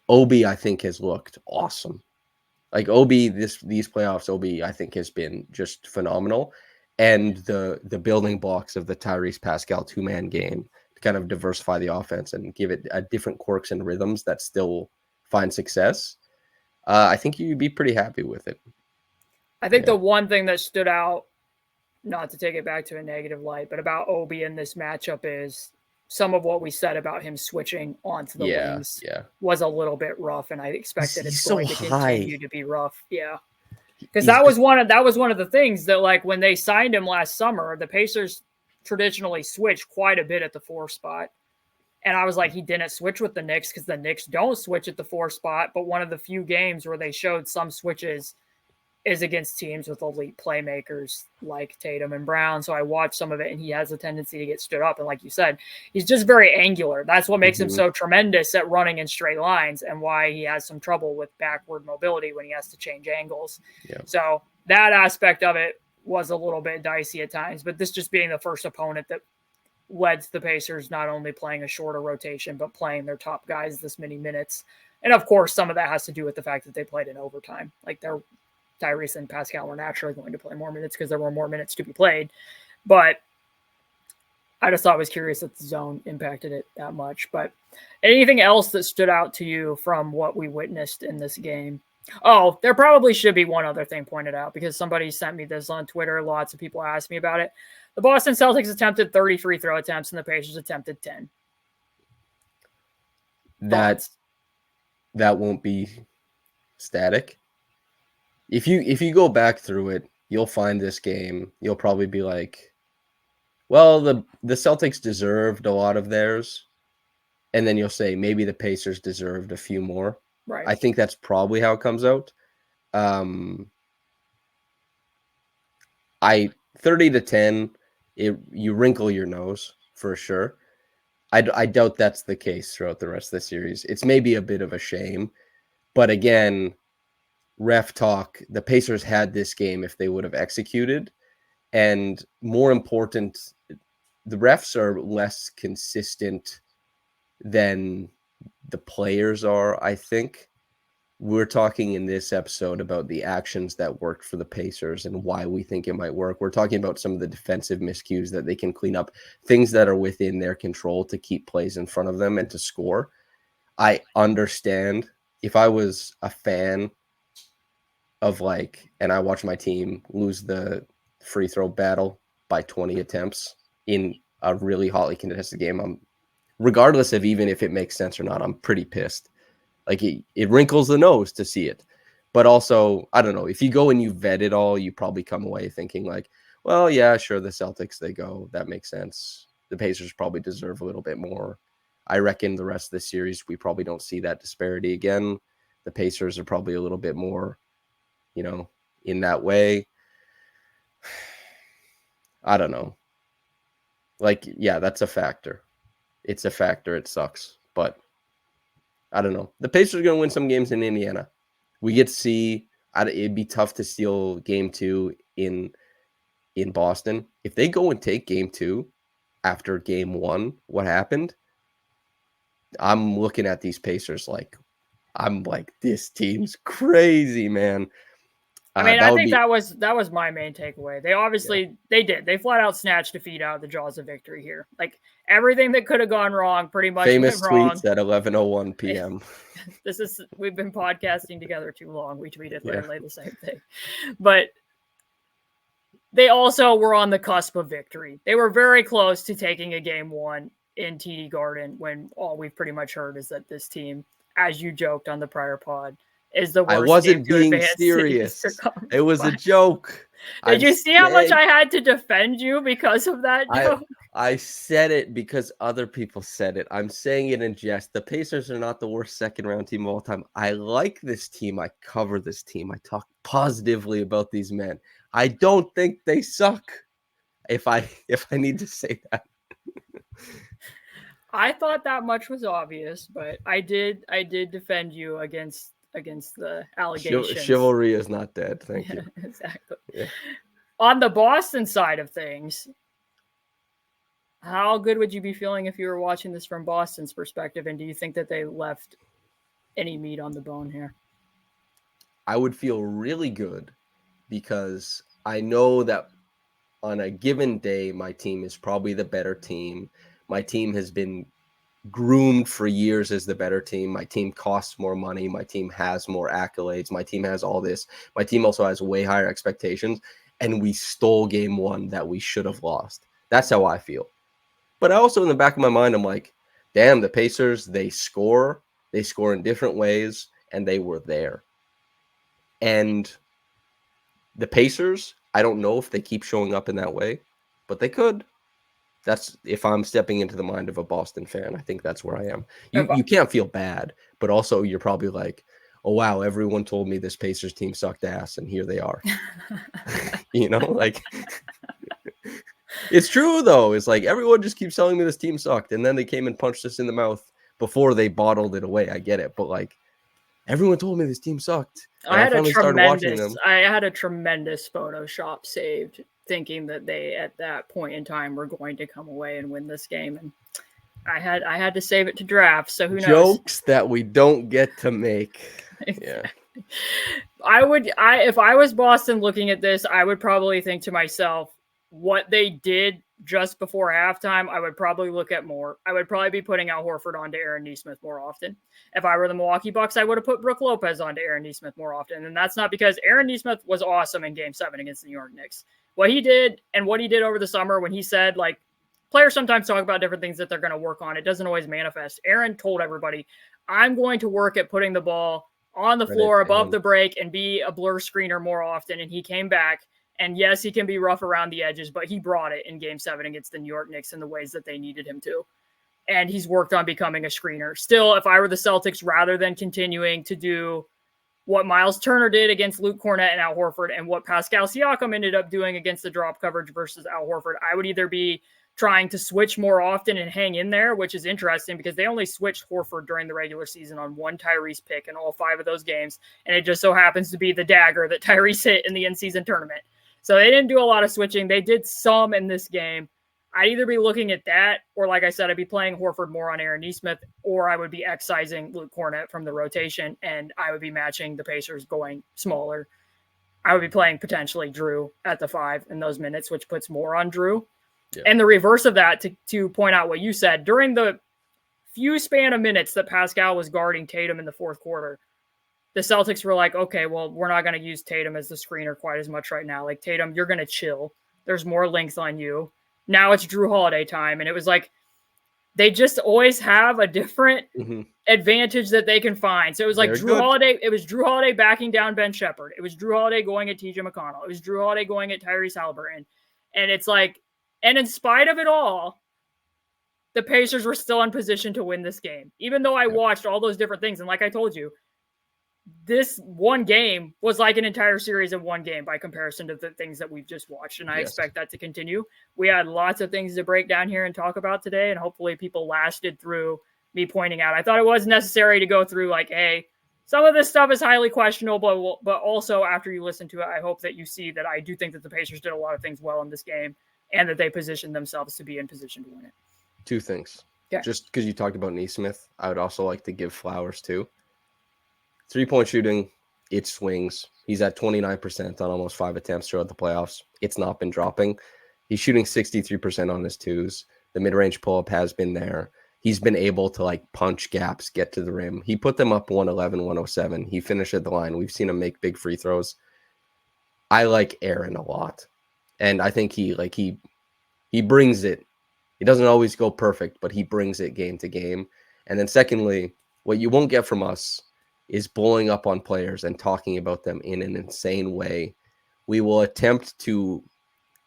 Obi, I think, has looked awesome. Obi, these playoffs, Obi, I think, has been just phenomenal. And the building blocks of the Tyrese Pascal 2-man game to kind of diversify the offense and give it a different quirks and rhythms that still find success. I think you'd be pretty happy with it. I think the one thing that stood out, not to take it back to a negative light, but about Obi in this matchup is some of what we said about him switching onto the wings was a little bit rough, and I expected it's going to continue to be rough. Yeah. Because that was one of the things that, when they signed him last summer, the Pacers traditionally switch quite a bit at the 4 spot. And I was like, he didn't switch with the Knicks because the Knicks don't switch at the 4 spot. But one of the few games where they showed some switches is against teams with elite playmakers like Tatum and Brown. So I watched some of it, and he has a tendency to get stood up. And like you said, he's just very angular. That's what makes him so tremendous at running in straight lines and why he has some trouble with backward mobility when he has to change angles. Yeah. So that aspect of it was a little bit dicey at times, but this just being the first opponent that led to the Pacers not only playing a shorter rotation, but playing their top guys this many minutes. And of course, some of that has to do with the fact that they played in overtime. Tyrese and Pascal were naturally going to play more minutes because there were more minutes to be played. But I just thought it was curious that the zone impacted it that much. But anything else that stood out to you from what we witnessed in this game? Oh, there probably should be one other thing pointed out because somebody sent me this on Twitter. Lots of people asked me about it. The Boston Celtics attempted 30 free throw attempts and the Pacers attempted 10. That won't be static. If you go back through it, you'll find this game. You'll probably be like, well, the Celtics deserved a lot of theirs. And then you'll say maybe the Pacers deserved a few more. Right. I think that's probably how it comes out. 30-10, you wrinkle your nose for sure. I doubt that's the case throughout the rest of the series. It's maybe a bit of a shame. But again, ref talk, the Pacers had this game if they would have executed. And more important, the refs are less consistent than the players are, I think. We're talking in this episode about the actions that worked for the Pacers and why we think it might work. We're talking about some of the defensive miscues that they can clean up, things that are within their control to keep plays in front of them and to score. I understand if I was a fan of and I watched my team lose the free throw battle by 20 attempts in a really hotly contested game, regardless of even if it makes sense or not, I'm pretty pissed. It wrinkles the nose to see it. But also, I don't know, if you go and you vet it all, you probably come away thinking well, yeah, sure, the Celtics, they go. That makes sense. The Pacers probably deserve a little bit more. I reckon the rest of the series, we probably don't see that disparity again. The Pacers are probably a little bit more, in that way. I don't know. Like, yeah, that's a factor. It's a factor. It sucks. But I don't know. The Pacers are going to win some games in Indiana. We get to see. It'd be tough to steal game 2 in Boston. If they go and take game 2 after game 1, what happened? I'm looking at these Pacers like, this team's crazy, man. I mean, I think that was my main takeaway. They obviously they flat out snatched defeat out of the jaws of victory here. Like everything that could have gone wrong, pretty much famous went wrong. tweets at 11:01 p.m. We've been podcasting together too long. We tweeted literally the same thing, but they also were on the cusp of victory. They were very close to taking a game 1 in TD Garden when all we've pretty much heard is that this team, as you joked on the prior pod, is the worst. I wasn't being serious. It was a joke. Did you see how much I had to defend you because of that joke? I said it because other people said it. I'm saying it in jest. The Pacers are not the worst second-round team of all time. I like this team. I cover this team. I talk positively about these men. I don't think they suck. If I need to say that. I thought that much was obvious, but I did defend you against the allegations. Chivalry is not dead. Thank you. Exactly. Yeah. On the Boston side of things, how good would you be feeling if you were watching this from Boston's perspective? And do you think that they left any meat on the bone here? I would feel really good because I know that on a given day, my team is probably the better team. My team has been groomed for years as the better team. My team costs more money. My team has more accolades. My team has all this. My team also has way higher expectations. And we stole game 1 that we should have lost. That's how I feel. But also in the back of my mind, I'm like, damn, the Pacers, they score in different ways, and they were there. And the Pacers, I don't know if they keep showing up in that way, but they could. That's if I'm stepping into the mind of a Boston fan. I think that's where I am. You can't feel bad, but also you're probably like, oh, wow, everyone told me this Pacers team sucked ass, and here they are. Like it's true, though. It's like everyone just keeps telling me this team sucked, and then they came and punched us in the mouth before they bottled it away. I get it, but like everyone told me this team sucked. I had a tremendous Photoshop saved, thinking that they at that point in time were going to come away and win this game, and I had to save it to draft. So who knows? Jokes that we don't get to make. Yeah. If I was Boston looking at this, I would probably think to myself, what they did just before halftime, I would probably look at more. I would probably be putting Al Horford onto Aaron Nesmith more often. If I were the Milwaukee Bucks, I would have put Brook Lopez onto Aaron Nesmith more often. And that's not because Aaron Nesmith was awesome in Game 7 against the New York Knicks. What he did and what he did over the summer when he said, like, players sometimes talk about different things that they're going to work on. It doesn't always manifest. Aaron told everybody, I'm going to work at putting the ball on the floor above the break and be a blur screener more often. And he came back. And yes, he can be rough around the edges, but he brought it in Game 7 against the New York Knicks in the ways that they needed him to. And he's worked on becoming a screener. Still, if I were the Celtics, rather than continuing to do what Miles Turner did against Luke Cornett and Al Horford and what Pascal Siakam ended up doing against the drop coverage versus Al Horford, I would either be trying to switch more often and hang in there, which is interesting because they only switched Horford during the regular season on one Tyrese pick in all 5 of those games. And it just so happens to be the dagger that Tyrese hit in the in-season tournament. So they didn't do a lot of switching. They did some in this game. I'd either be looking at that, or like I said, I'd be playing Horford more on Aaron Nesmith, or I would be excising Luke Cornett from the rotation, and I would be matching the Pacers going smaller. I would be playing potentially Drew at the 5 in those minutes, which puts more on Drew. Yeah. And the reverse of that, to point out what you said, during the few span of minutes that Pascal was guarding Tatum in the fourth quarter, the Celtics were like, okay, well, we're not going to use Tatum as the screener quite as much right now. Like, Tatum, you're going to chill. There's more length on you. Now it's Drew Holiday time. And it was like, they just always have a different advantage that they can find. So it was like Holiday. It was Drew Holiday backing down Ben Shepherd. It was Drew Holiday going at TJ McConnell. It was Drew Holiday going at Tyrese Haliburton. And it's like, and in spite of it all, the Pacers were still in position to win this game. Even though I watched all those different things. And like I told you, this one game was like an entire series of one game by comparison to the things that we've just watched. And I expect that to continue. We had lots of things to break down here and talk about today. And hopefully people lasted through me pointing out. I thought it was necessary to go through like, hey, some of this stuff is highly questionable, but also after you listen to it, I hope that you see that I do think that the Pacers did a lot of things well in this game and that they positioned themselves to be in position to win it. Two things. Okay. Just because you talked about Nesmith, I would also like to give flowers too. 3-point shooting, it swings. He's at 29% on almost 5 attempts throughout the playoffs. It's not been dropping. He's shooting 63% on his twos. The mid-range pull-up has been there. He's been able to like punch gaps, get to the rim. He put them up 111, 107. He finished at the line. We've seen him make big free throws. I like Aaron a lot. And I think he brings it. He doesn't always go perfect, but he brings it game to game. And then secondly, what you won't get from us is blowing up on players and talking about them in an insane way. We will attempt to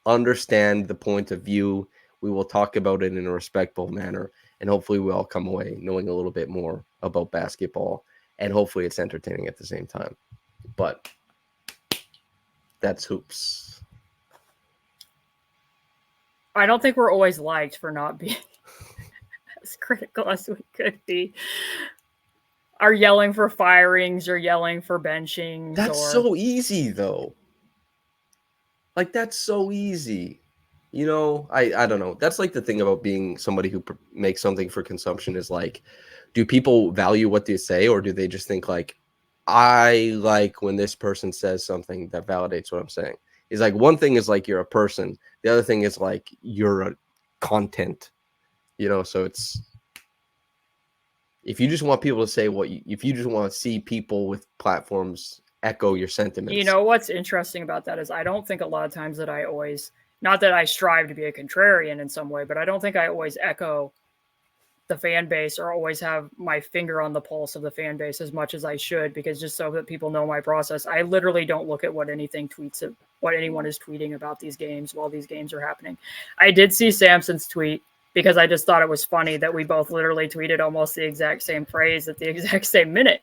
understand the point of view. We will talk about it in a respectful manner. And hopefully we all come away knowing a little bit more about basketball. And hopefully it's entertaining at the same time. But that's hoops. I don't think we're always liked for not being as critical as we could be. Are yelling for firings or yelling for benchings. That's so easy, though. Like, that's so easy. You know, I don't know. That's like the thing about being somebody who makes something for consumption is like, do people value what they say, or do they just think like, I like when this person says something that validates what I'm saying? Is like, one thing is like you're a person. The other thing is like you're a content, you know? So it's, if you just want people to say if you just want to see people with platforms echo your sentiments. You know, what's interesting about that is I don't think a lot of times that I always, not that I strive to be a contrarian in some way, but I don't think I always echo the fan base or always have my finger on the pulse of the fan base as much as I should, because just so that people know my process, I literally don't look at what anyone is tweeting about these games while these games are happening. I did see Samson's tweet because I just thought it was funny that we both literally tweeted almost the exact same phrase at the exact same minute.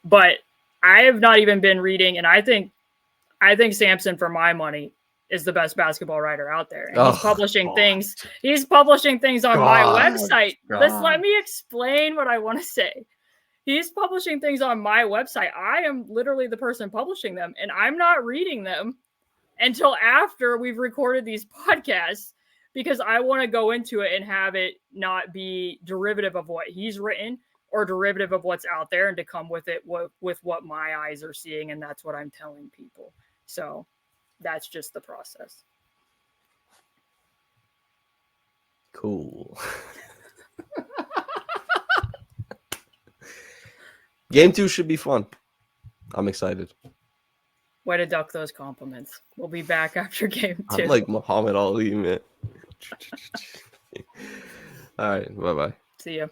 But I have not even been reading, and I think Samson, for my money, is the best basketball writer out there. And he's publishing things. He's publishing things on my website. Let me explain what I want to say. He's publishing things on my website. I am literally the person publishing them, and I'm not reading them until after we've recorded these podcasts, because I want to go into it and have it not be derivative of what he's written or derivative of what's out there, and to come with it with what my eyes are seeing. And that's what I'm telling people. So that's just the process. Cool. Game 2 should be fun. I'm excited. Way to duck those compliments. We'll be back after game 2. I'm like Muhammad Ali, man. All right. Bye-bye. See ya.